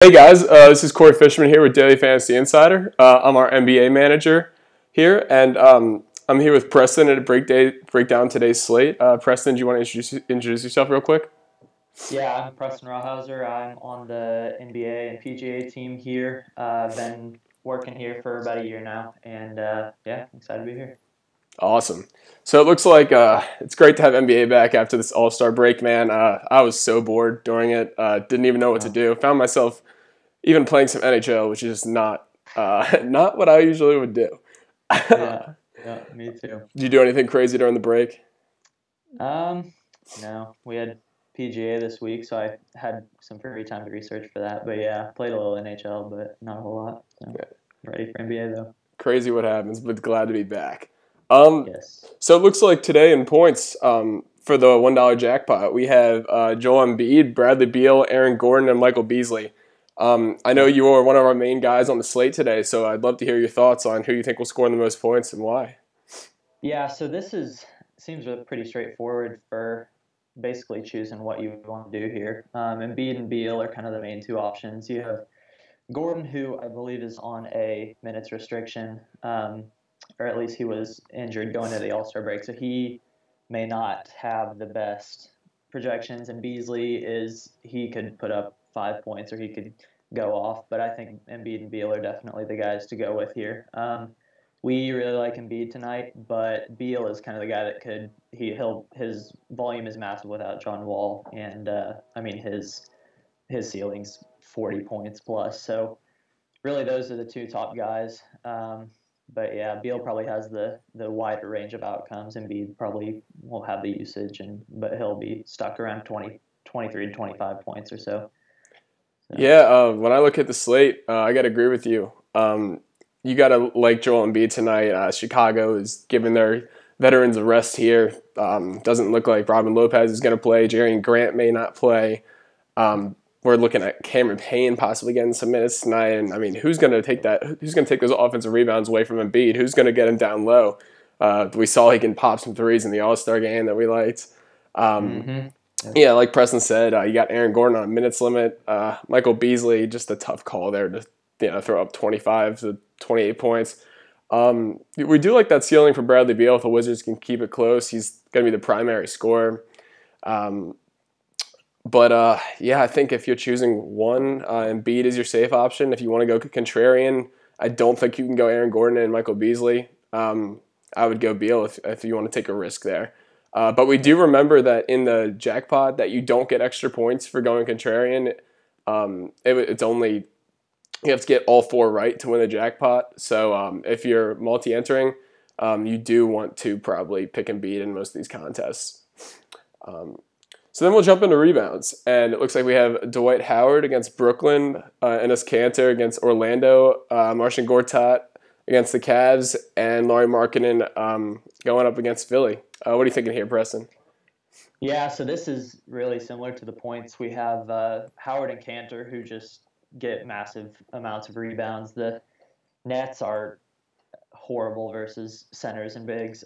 Hey guys, this is Corey Fishman here with Daily Fantasy Insider. I'm our NBA manager here, and I'm here with Preston to break down today's slate. Preston, do you want to introduce yourself real quick? Yeah, I'm Preston Rawhauser. I'm on the NBA and PGA team here. Been working here for about a year now, and yeah, excited to be here. Awesome. So it looks like it's great to have NBA back after this All-Star break, man. I was so bored during it. Didn't even know what to Uh, do. Found myself even playing some NHL, which is not not what I usually would do. yeah, yeah, me too. Did you do anything crazy during the break? Um, no, we had PGA this week, so I had some free time to research for that. But yeah, played a little NHL, but not a whole lot. So ready for NBA though. Crazy what happens, but glad to be back. Um, Yes. so it looks like today in points for the $1 jackpot, we have Joel Embiid, Bradley Beal, Aaron Gordon, and Michael Beasley. I know Yeah. you are one of our main guys on the slate today, so I'd love to hear your thoughts on who you think will score the most points and why. Yeah, so this is seems pretty straightforward for basically choosing what you want to do here. Embiid and Beal are kind of the main two options. You have Gordon, who I believe is on a minutes restriction, or at least he was injured going into the All Star break, so he may not have the best projections. And Beasley he could put up 5 points or he could go off, but I think Embiid and Beal are definitely the guys to go with here. We really like Embiid tonight, but Beal is kind of the guy that could he'll his volume is massive without John Wall, and I mean his ceiling's 40 points plus. So really, those are the two top guys. But yeah, Beal probably has the wider range of outcomes. Embiid probably will have the usage, but he'll be stuck around 23 to 25 points or so. So Yeah, when I look at the slate, I got to agree with you. You got to like Joel Embiid tonight. Chicago is giving their veterans a rest here. Doesn't look like Robin Lopez is going to play. Jerry Grant may not play. We're looking at Cameron Payne possibly getting some minutes tonight. And I mean, who's going to take that? Who's going to take those offensive rebounds away from Embiid? Who's going to get him down low? We saw he can pop some threes in the All Star game that we liked. Um, hmm yeah, like Preston said, you got Aaron Gordon on a minutes limit. Michael Beasley, just a tough call there to throw up 25 to 28 points. We do like that ceiling for Bradley Beal if the Wizards can keep it close. He's going to be the primary scorer. Um, but yeah, I think if you're choosing one, Embiid is your safe option. If you want to go contrarian, I don't think you can go Aaron Gordon and Michael Beasley. I would go Beal if you want to take a risk there. But we do remember that in the jackpot that you don't get extra points for going contrarian. It's only you have to get all four right to win the jackpot. So if you're multi-entering, you do want to probably pick Embiid in most of these contests. Um, so then we'll jump into rebounds, and it looks like we have Dwight Howard against Brooklyn, Enes Kanter against Orlando, Marcin Gortat against the Cavs, and Lauri Markkanen going up against Philly. What are you thinking here, Preston? yeah, so this is really similar to the points. We have Howard and Cantor who just get massive amounts of rebounds. The Nets are horrible versus centers and bigs.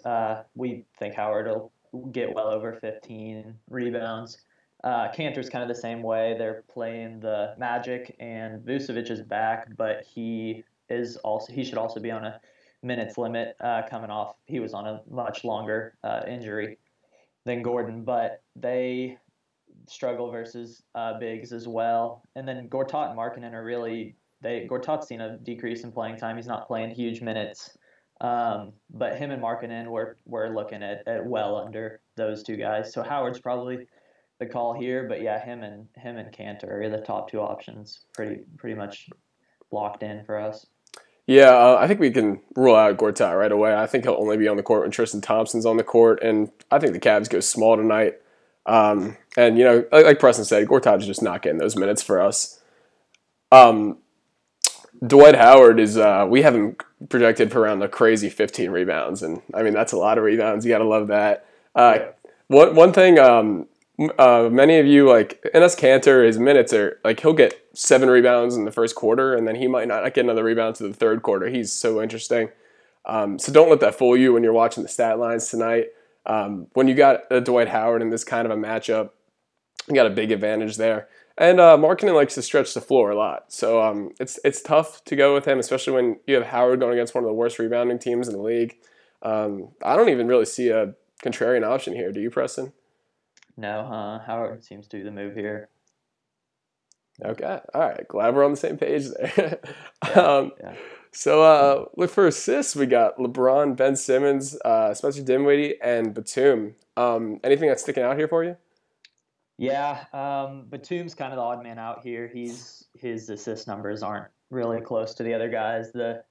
We think Howard will get well over 15 rebounds. Cantor's kind of the same way. They're playing the Magic, and Vucevic is back, but he should also be on a minutes limit coming off. He was on a much longer injury than Gordon, but they struggle versus bigs as well. And then Gortat and Markkanen are really they Gortat's seen a decrease in playing time. He's not playing huge minutes. But him and Markkanen we're looking at well under those two guys. So Howard's probably the call here, but yeah, him and Cantor are the top two options. Pretty much locked in for us. Yeah, I think we can rule out Gortat right away. I think he'll only be on the court when Tristan Thompson's on the court, and I think the Cavs go small tonight. And like Preston said, Gortat's just not getting those minutes for us. Um, Dwight Howard is we have him projected for around a crazy 15 rebounds, and I mean that's a lot of rebounds. You got to love that. Uh, Yeah. one thing, many of you like Enes Kanter, his minutes are like he'll get 7 rebounds in the first quarter, and then he might not get another rebound to the third quarter. He's so interesting. So don't let that fool you when you're watching the stat lines tonight. When you got Dwight Howard in this kind of a matchup, you got a big advantage there. And Markkanen likes to stretch the floor a lot, so it's tough to go with him, especially when you have Howard going against one of the worst rebounding teams in the league. I don't even really see a contrarian option here. Do you, Preston? No, Howard seems to do the move here. Okay, all right. Glad we're on the same page there. Yeah, yeah. So look for assists. We got LeBron, Ben Simmons, Spencer Dinwiddie, and Batum. Anything that's sticking out here for you? Yeah, Batum's kind of the odd man out here. His assist numbers aren't really close to the other guys. The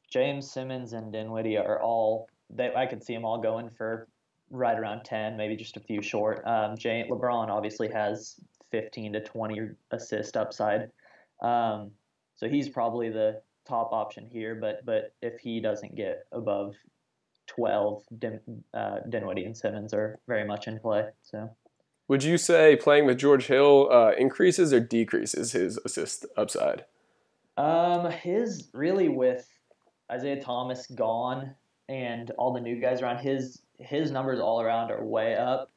James Simmons and Dinwiddie are all they. I could see them all going for right around 10, maybe just a few short. LeBron obviously has 15 to 20 assist upside, so he's probably the top option here. But if he doesn't get above 12, Dinwiddie and Simmons are very much in play. So. Would you say playing with George Hill increases or decreases his assist upside? His really with Isaiah Thomas gone and all the new guys around his numbers all around are way up.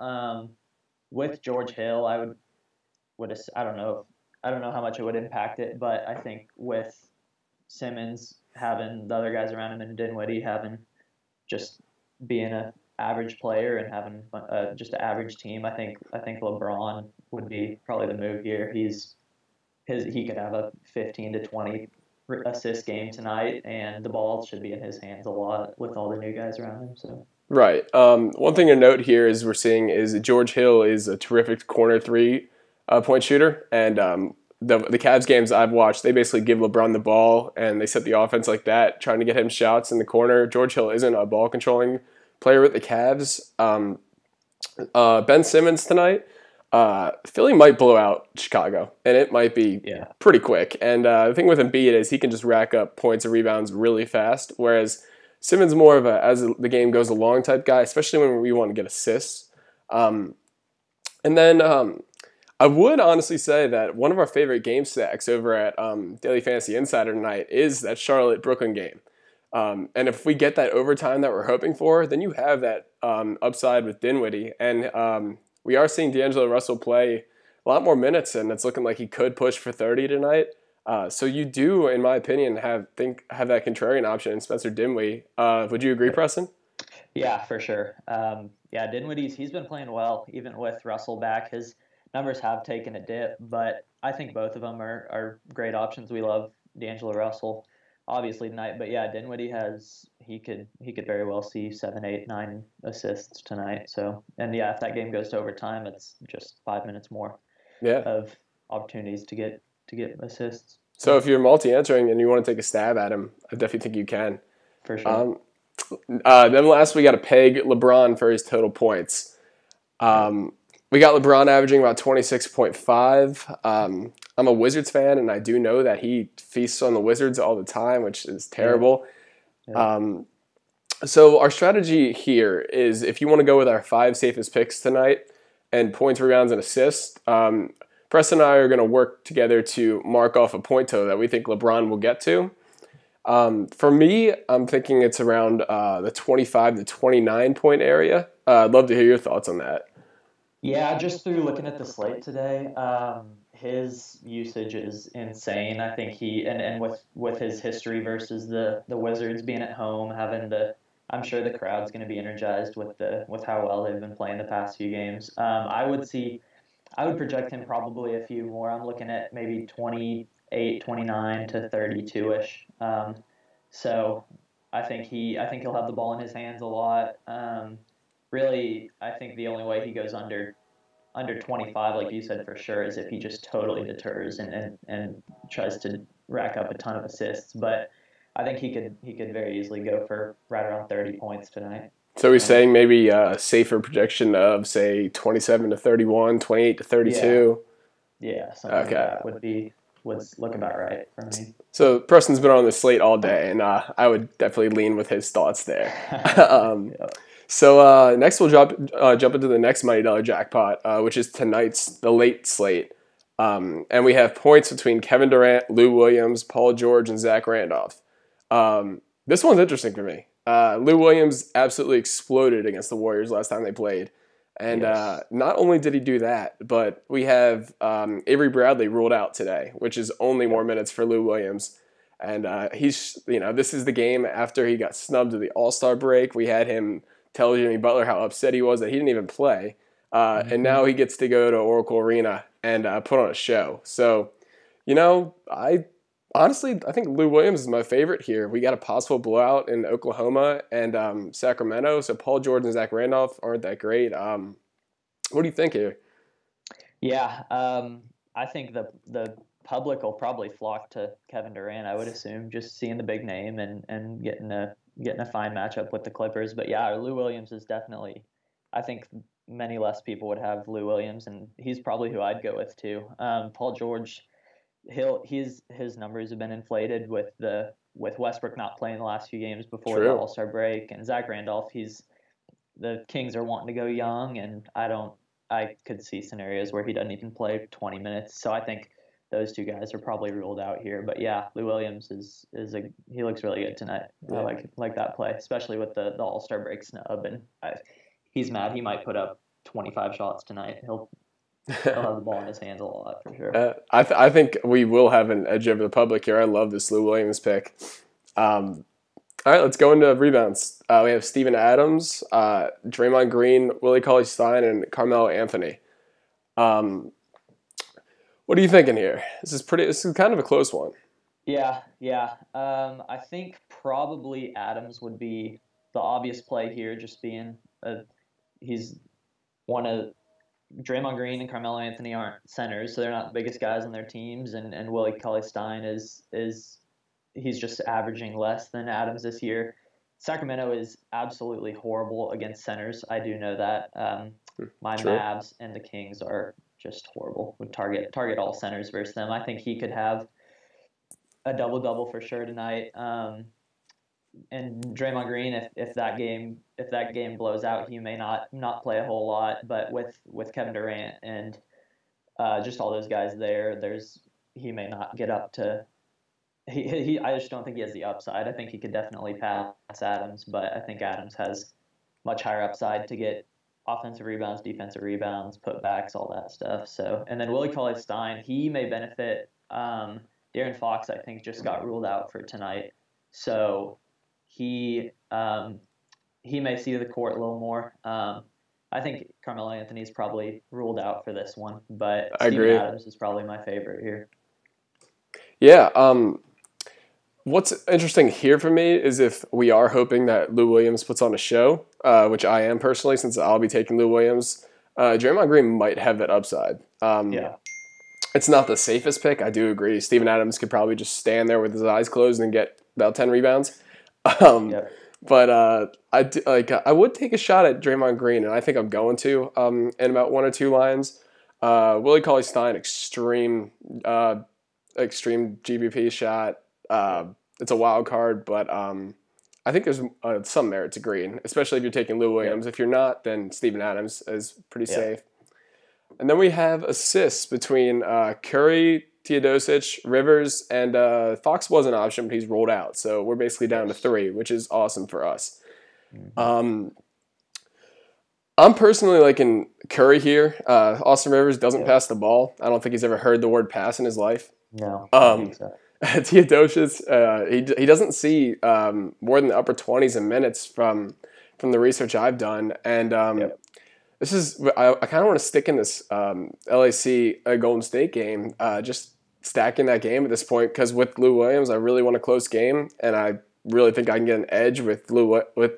With George Hill, I don't know how much it would impact it, but I think with Simmons having the other guys around him and Dinwiddie having just being a average player and having just an average team, I think LeBron would be probably the move here. He could have a 15 to 20 assist game tonight, and the ball should be in his hands a lot with all the new guys around him. So. Right. One thing to note here is we're seeing is George Hill is a terrific corner three point shooter, and the Cavs games I've watched, they basically give LeBron the ball and they set the offense like that, trying to get him shots in the corner. George Hill isn't a ball controlling player with the Cavs. Ben Simmons tonight. Philly might blow out Chicago, and it might be pretty quick. And the thing with Embiid is he can just rack up points and rebounds really fast, whereas Simmons more of a as the game goes along type guy, especially when we want to get assists. And then I would honestly say that one of our favorite game stacks over at Daily Fantasy Insider tonight is that Charlotte-Brooklyn game. And if we get that overtime that we're hoping for, then you have that upside with Dinwiddie. And we are seeing D'Angelo Russell play a lot more minutes, and it's looking like he could push for 30 tonight. So you do, in my opinion, have that contrarian option in Spencer Dinwiddie. Would you agree, Preston? Yeah, for sure. Dinwiddie's been playing well, even with Russell back. His numbers have taken a dip, but I think both of them are great options. We love D'Angelo Russell, obviously tonight, but yeah, Dinwiddie he could very well see 7, 8, 9 assists tonight. So, and yeah, if that game goes to overtime, it's just 5 minutes more of opportunities to get assists. So if you're multi-entering and you want to take a stab at him, I definitely think you can. For sure. Then last we got to peg LeBron for his total points. We got LeBron averaging about 26.5. I'm a Wizards fan, and I do know that he feasts on the Wizards all the time, which is terrible. Yeah. So our strategy here is if you want to go with our 5 safest picks tonight and points, rebounds, and assists, Preston and I are going to work together to mark off a point total that we think LeBron will get to. For me, I'm thinking it's around the 25 to 29 point area. I'd love to hear your thoughts on that. Yeah, just through looking at the slate today, his usage is insane. I think and with his history versus the Wizards being at home, I'm sure the crowd's going to be energized with how well they've been playing the past few games. I would project him probably a few more. I'm looking at maybe 28, 29 to 32-ish. So I think he'll have the ball in his hands a lot. Really, I think the only way he goes under 25, like you said, for sure, is if he just totally deters and tries to rack up a ton of assists. But I think he could very easily go for right around 30 points tonight. So we're saying maybe a safer projection of, say, 27 to 31, 28 to 32? Yeah, something like that would look about right for me. So Preston's been on the slate all day, and I would definitely lean with his thoughts there. So next we'll jump into the next Money Dollar Jackpot, which is the late slate. And we have points between Kevin Durant, Lou Williams, Paul George, and Zach Randolph. This one's interesting for me. Lou Williams absolutely exploded against the Warriors last time they played. And Yes. not only did he do that, but we have Avery Bradley ruled out today, which is only more Yep. minutes for Lou Williams. And this is the game after he got snubbed to the All-Star break. We had him tell Jimmy Butler how upset he was that he didn't even play. And Hmm. now he gets to go to Oracle Arena and put on a show. So, I think Lou Williams is my favorite here. We got a possible blowout in Oklahoma and Sacramento. So Paul George and Zach Randolph aren't that great. What do you think here? Yeah, I think the public will probably flock to Kevin Durant. I would assume, just seeing the big name and getting a fine matchup with the Clippers. But yeah, Lou Williams is definitely. I think many less people would have Lou Williams, and he's probably who I'd go with too. Paul George, his numbers have been inflated with Westbrook not playing the last few games before the True. All Star break, and Zach Randolph. The Kings are wanting to go young, and I could see scenarios where he doesn't even play 20 minutes. So I think those two guys are probably ruled out here. But yeah, Lou Williams he looks really good tonight. I Yeah. like that play, especially with the All Star break snub, and he's mad. He might put up 25 shots tonight. He'll have the ball in his hands a lot for sure. I think we will have an edge over the public here. I love this Lou Williams pick. All right, let's go into rebounds. We have Steven Adams, Draymond Green, Willie Cauley-Stein, and Carmelo Anthony. Um, what are you thinking here? This is kind of a close one. Yeah, yeah. I think probably Adams would be the obvious play here, just being he's one of Draymond Green and Carmelo Anthony aren't centers, so they're not the biggest guys on their teams, and Willie Cauley Stein is he's just averaging less than Adams this year. Sacramento is absolutely horrible against centers. I do know that. My True. Mavs and the Kings are just horrible. Would target all centers versus them. I think he could have a double double for sure tonight. And Draymond Green, if that game blows out, he may not play a whole lot. But with Kevin Durant and just all those guys there, he may not get up to. I just don't think he has the upside. I think he could definitely pass Adams, but I think Adams has much higher upside to get offensive rebounds, defensive rebounds, putbacks, all that stuff. So, and then Willie Cauley-Stein, he may benefit. De'Aaron Fox, I think, just got ruled out for tonight, so he may see the court a little more. I think Carmelo Anthony is probably ruled out for this one, but I Steven agree. Adams is probably my favorite here. Yeah. What's interesting here for me is if we are hoping that Lou Williams puts on a show, which I am personally, since I'll be taking Lou Williams. Draymond Green might have that upside. Yeah. It's not the safest pick. I do agree. Steven Adams could probably just stand there with his eyes closed and get about 10 rebounds. Yep. But I would take a shot at Draymond Green, and I think I'm going to in about one or two lines. Willie Cauley-Stein, extreme GBP shot. It's a wild card, but I think there's some merit to Green, especially if you're taking Lou Williams. Yep. If you're not, then Steven Adams is pretty Yep. safe. And then we have assists between Curry, Teodosic, Rivers, and Fox was an option, but he's rolled out. So we're basically down to 3, which is awesome for us. Mhm. I'm personally liking Curry here. Austin Rivers doesn't Yep. pass the ball. I don't think he's ever heard the word pass in his life. No, I don't think so. Teodosic, he doesn't see more than the upper 20s in minutes from the research I've done, and Yep. this is I kind of want to stick in this LAC Golden State game, just stacking that game at this point because with Lou Williams, I really want a close game, and I really think I can get an edge with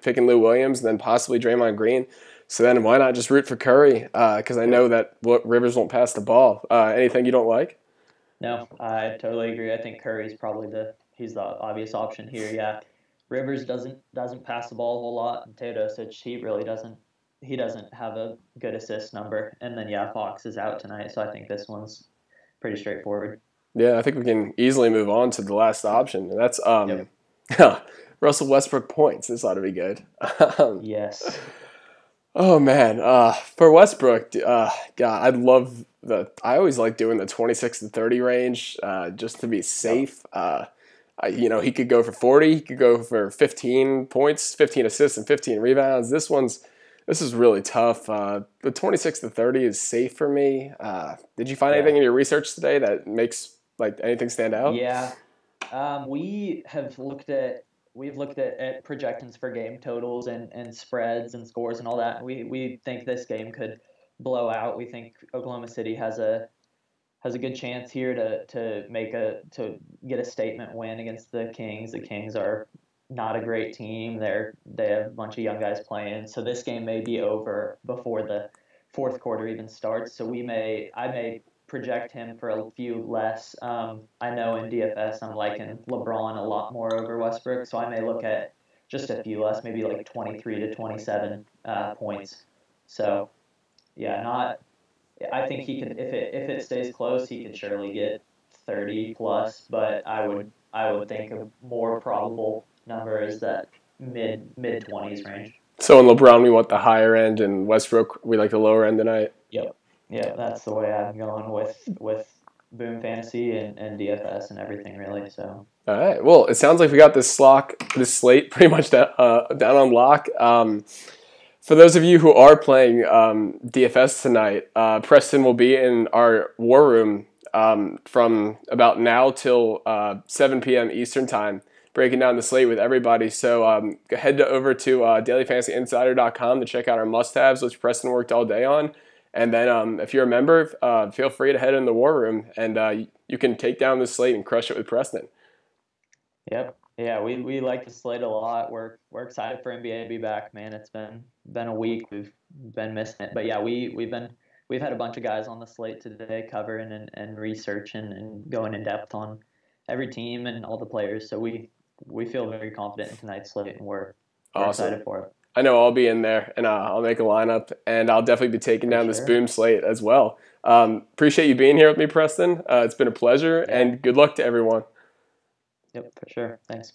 picking Lou Williams and then possibly Draymond Green. So then why not just root for Curry? Because I know that Rivers won't pass the ball. Anything you don't like? No, I totally agree. I think Curry's probably he's the obvious option here. Yeah, Rivers doesn't pass the ball a whole lot, and Teodosic he really doesn't. He doesn't have a good assist number, and then yeah, Fox is out tonight, so I think this one's pretty straightforward. Yeah, I think we can easily move on to the last option. And that's Yep. Russell Westbrook points. This ought to be good. Yes. Oh man, for Westbrook, God, I always like doing the 26 to 30 range, just to be safe. He could go for 40, he could go for 15 points, 15 assists, and 15 rebounds. This one's This is really tough. The 26-30 is safe for me. Did you find anything Yeah. in your research today that makes like anything stand out? Yeah. We have looked at projections for game totals and spreads and scores and all that. We think this game could blow out. We think Oklahoma City has a good chance here to get a statement win against the Kings. The Kings are not a great team. They have a bunch of young guys playing, so this game may be over before the fourth quarter even starts. So I may project him for a few less. I know in DFS I'm liking LeBron a lot more over Westbrook, so I may look at just a few less, maybe like 23 to 27 points. So yeah, not I think he could if it stays close, he could surely get 30 plus, but I would think a more probable number is that mid 20s range. So in LeBron, we want the higher end, and Westbrook, we like the lower end tonight. Yep. Yep, that's the way I'm going with Boom Fantasy and DFS and everything really. So All right. Well, it sounds like we got this slate pretty much down on lock. For those of you who are playing DFS tonight, Preston will be in our war room from about now till 7 p.m. Eastern time, breaking down the slate with everybody. So head over to dailyfantasyinsider.com to check out our must-haves, which Preston worked all day on. And then if you're a member, feel free to head in the war room, and you can take down the slate and crush it with Preston. yep. Yeah, we like the slate a lot. We're excited for NBA to be back, man. It's been a week. We've been missing it. But yeah, we've had a bunch of guys on the slate today covering and researching and going in depth on every team and all the players. So we feel very confident in tonight's slate and we're Awesome. excited for it. I know I'll be in there, and I'll make a lineup, and I'll definitely be taking For down this sure. boom slate as well. Appreciate you being here with me, Preston. It's been a pleasure, Yeah. and good luck to everyone. Yep, for sure. Thanks.